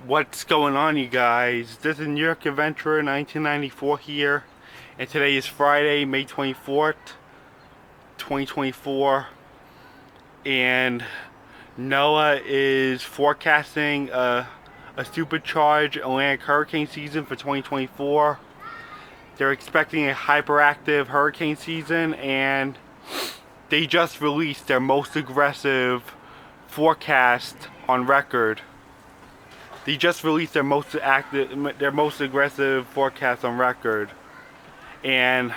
What's going on, you guys? This is New York Adventurer 1994 here, and today is Friday, May 24th, 2024, and NOAA is forecasting a supercharged Atlantic hurricane season for 2024. They're expecting a hyperactive hurricane season, and they just released their most aggressive forecast on record. They just released their most aggressive forecast on record, and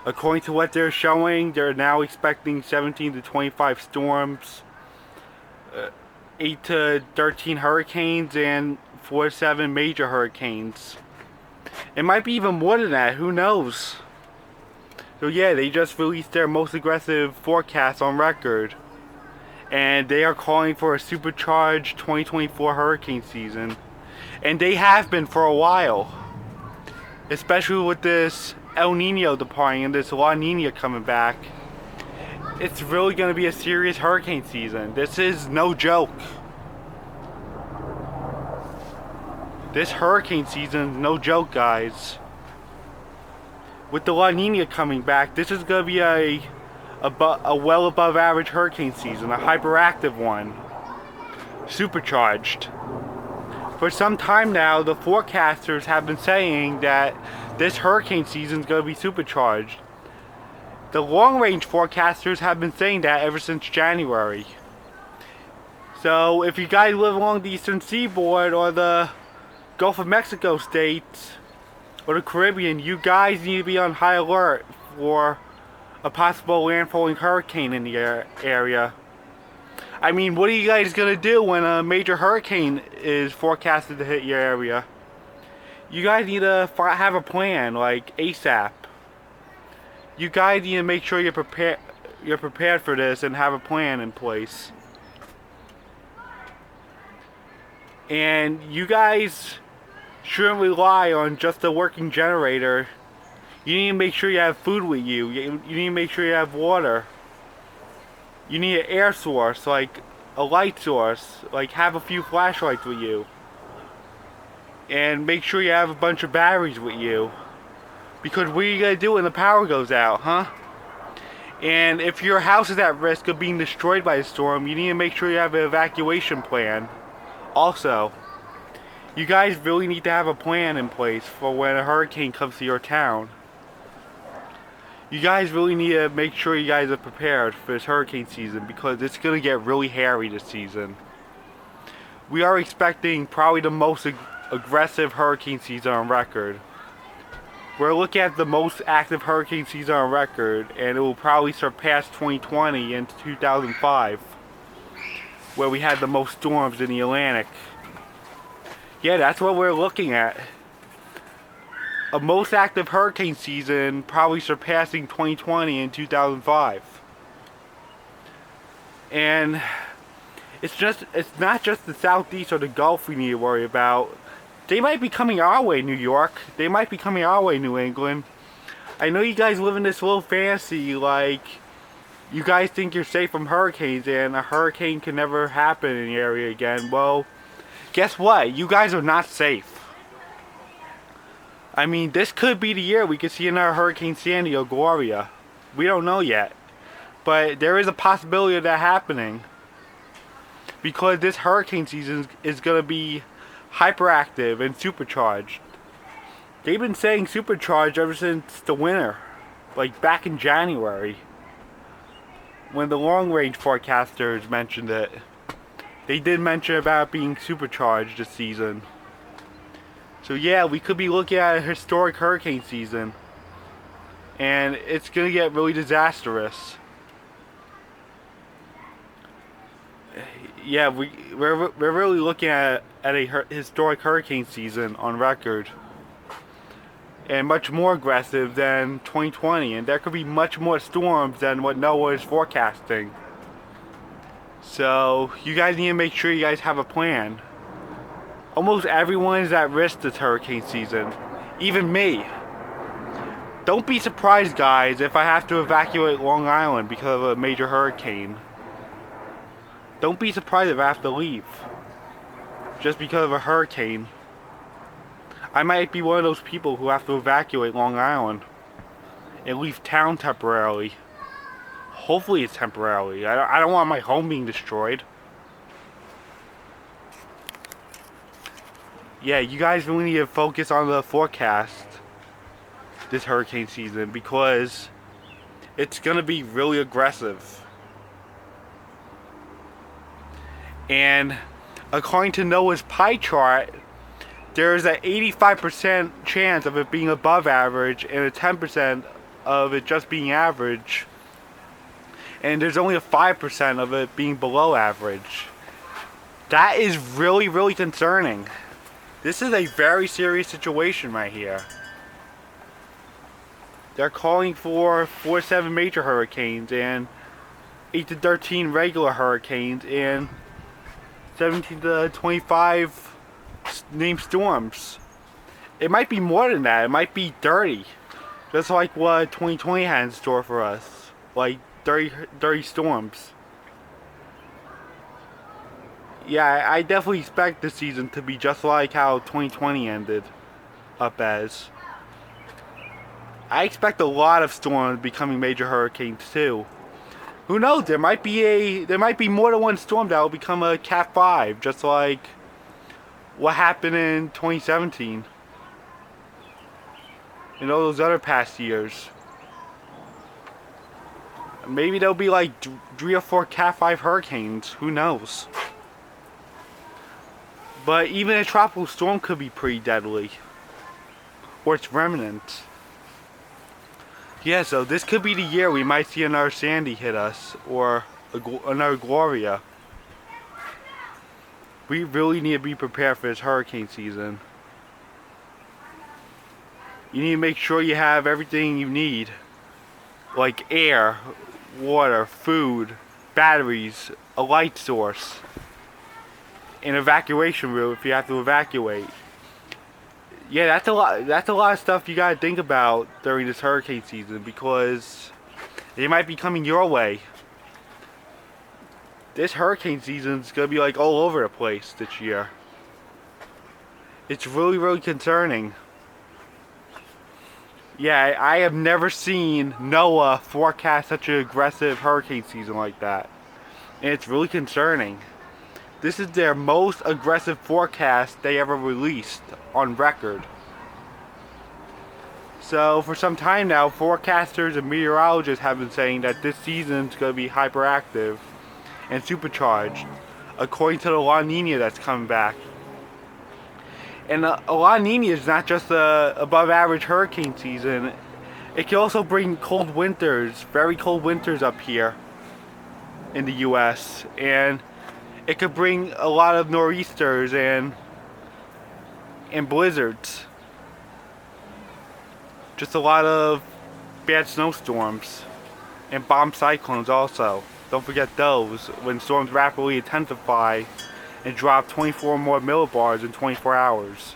according to what they're showing, they're now expecting 17 to 25 storms, 8 to 13 hurricanes, and 4 to 7 major hurricanes. It might be even more than that. Who knows? So yeah, they just released their most aggressive forecast on record. And they are calling for a supercharged 2024 hurricane season. And they have been for a while. Especially with this El Nino departing and this La Nina coming back. It's really going to be a serious hurricane season. This is no joke. This hurricane season is no joke, guys. With the La Nina coming back, this is going to be a well above average hurricane season, a hyperactive one, supercharged. For some time now, the forecasters have been saying that this hurricane season is going to be supercharged. The long range forecasters have been saying that ever since January. So if you guys live along the eastern seaboard or the Gulf of Mexico states or the Caribbean, you guys need to be on high alert for a possible landfalling hurricane in the area. I mean, what are you guys gonna do when a major hurricane is forecasted to hit your area? You guys need to have a plan, like ASAP. You guys need to make sure you're prepared for this and have a plan in place. And you guys shouldn't rely on just a working generator. You need to make sure you have food with you. You need to make sure you have water. You need an air source, like a light source. Like have a few flashlights with you. And make sure you have a bunch of batteries with you. Because what are you going to do when the power goes out, huh? And if your house is at risk of being destroyed by a storm, you need to make sure you have an evacuation plan. Also, you guys really need to have a plan in place for when a hurricane comes to your town. You guys really need to make sure you guys are prepared for this hurricane season because it's going to get really hairy this season. We are expecting probably the most aggressive hurricane season on record. We're looking at the most active hurricane season on record, and it will probably surpass 2020 and 2005, where we had the most storms in the Atlantic. Yeah, that's what we're looking at. A most active hurricane season, probably surpassing 2020 and 2005. And it's not just the southeast or the Gulf we need to worry about. They might be coming our way, New York. They might be coming our way, New England. I know you guys live in this little fantasy, like you guys think you're safe from hurricanes and a hurricane can never happen in the area again. Well, guess what? You guys are not safe. I mean, this could be the year we could see another Hurricane Sandy or Gloria. We don't know yet. But there is a possibility of that happening. Because this hurricane season is going to be hyperactive and supercharged. They've been saying supercharged ever since the winter. Like back in January. When the long range forecasters mentioned it. They did mention about being supercharged this season. So yeah, we could be looking at a historic hurricane season. And it's going to get really disastrous. Yeah, we're really looking at a historic hurricane season on record. And much more aggressive than 2020. And there could be much more storms than what NOAA is forecasting. So you guys need to make sure you guys have a plan. Almost everyone is at risk this hurricane season. Even me. Don't be surprised, guys, if I have to evacuate Long Island because of a major hurricane. Don't be surprised if I have to leave. just because of a hurricane. I might be one of those people who have to evacuate Long Island and leave town temporarily. Hopefully it's temporarily. I don't want my home being destroyed. Yeah, you guys really need to focus on the forecast this hurricane season because it's gonna be really aggressive. And according to NOAA's pie chart, there's an 85% chance of it being above average and a 10% of it just being average. And there's only a 5% of it being below average. That is really, really concerning. This is a very serious situation right here. They're calling for 4 to 7 major hurricanes and 8 to 13 regular hurricanes and 17 to 25 named storms. It might be more than that. It might be 30. Just like what 2020 had in store for us. Like 30 storms. Yeah, I definitely expect this season to be just like how 2020 ended up as. I expect a lot of storms becoming major hurricanes too. Who knows? There might be more than one storm that will become a Cat 5, just like what happened in 2017 and all those other past years. Maybe there'll be like 3 or 4 Cat 5 hurricanes. Who knows? But even a tropical storm could be pretty deadly, or its remnants. Yeah, so this could be the year we might see another Sandy hit us, or another Gloria. We really need to be prepared for this hurricane season. You need to make sure you have everything you need, like air, water, food, batteries, a light source, an evacuation route if you have to evacuate. Yeah, that's a lot of stuff you gotta think about during this hurricane season because they might be coming your way. This hurricane season's gonna be like all over the place this year. It's really, really concerning. Yeah, I have never seen NOAA forecast such an aggressive hurricane season like that. And it's really concerning. This is their most aggressive forecast they ever released on record. So for some time now, forecasters and meteorologists have been saying that this season's going to be hyperactive and supercharged, according to the La Nina that's coming back. And a La Nina is not just a above average hurricane season. It can also bring cold winters, very cold winters up here in the US. And it could bring a lot of nor'easters and blizzards. Just a lot of bad snowstorms and bomb cyclones also. Don't forget those when storms rapidly intensify and drop 24 more millibars in 24 hours.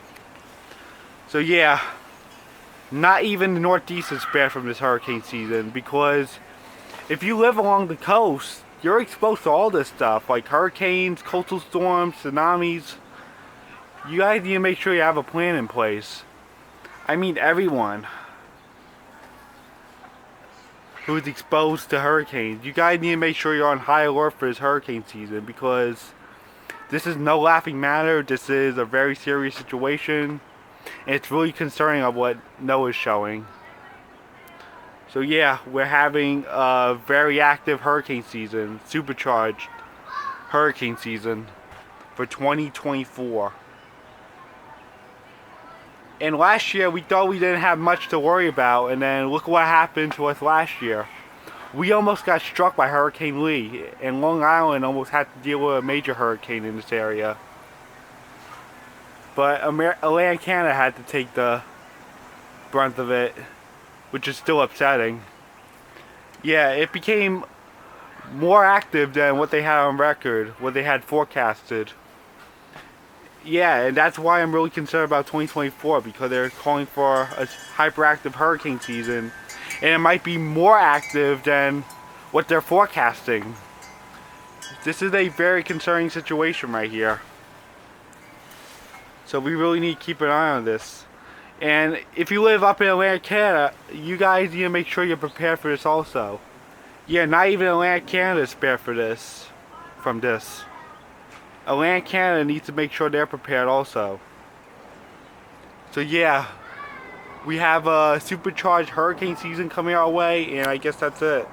So yeah, not even the Northeast is spared from this hurricane season because if you live along the coast, you're exposed to all this stuff like hurricanes, coastal storms, tsunamis. You guys need to make sure you have a plan in place. I mean everyone who is exposed to hurricanes. You guys need to make sure you're on high alert for this hurricane season because this is no laughing matter. This is a very serious situation and it's really concerning of what NOAA is showing. So yeah, we're having a very active hurricane season, supercharged hurricane season for 2024. And last year we thought we didn't have much to worry about, and then look what happened to us last year. We almost got struck by Hurricane Lee, and Long Island almost had to deal with a major hurricane in this area. But Atlantic Canada had to take the brunt of it, which is still upsetting. Yeah, it became more active than what they had on record, what they had forecasted. Yeah, and that's why I'm really concerned about 2024 because they're calling for a hyperactive hurricane season and it might be more active than what they're forecasting. This is a very concerning situation right here. So we really need to keep an eye on this. And if you live up in Atlantic Canada, you guys need to make sure you're prepared for this also. Yeah, not even Atlantic Canada is prepared for this. From this. Atlantic Canada needs to make sure they're prepared also. So yeah, we have a supercharged hurricane season coming our way, and I guess that's it.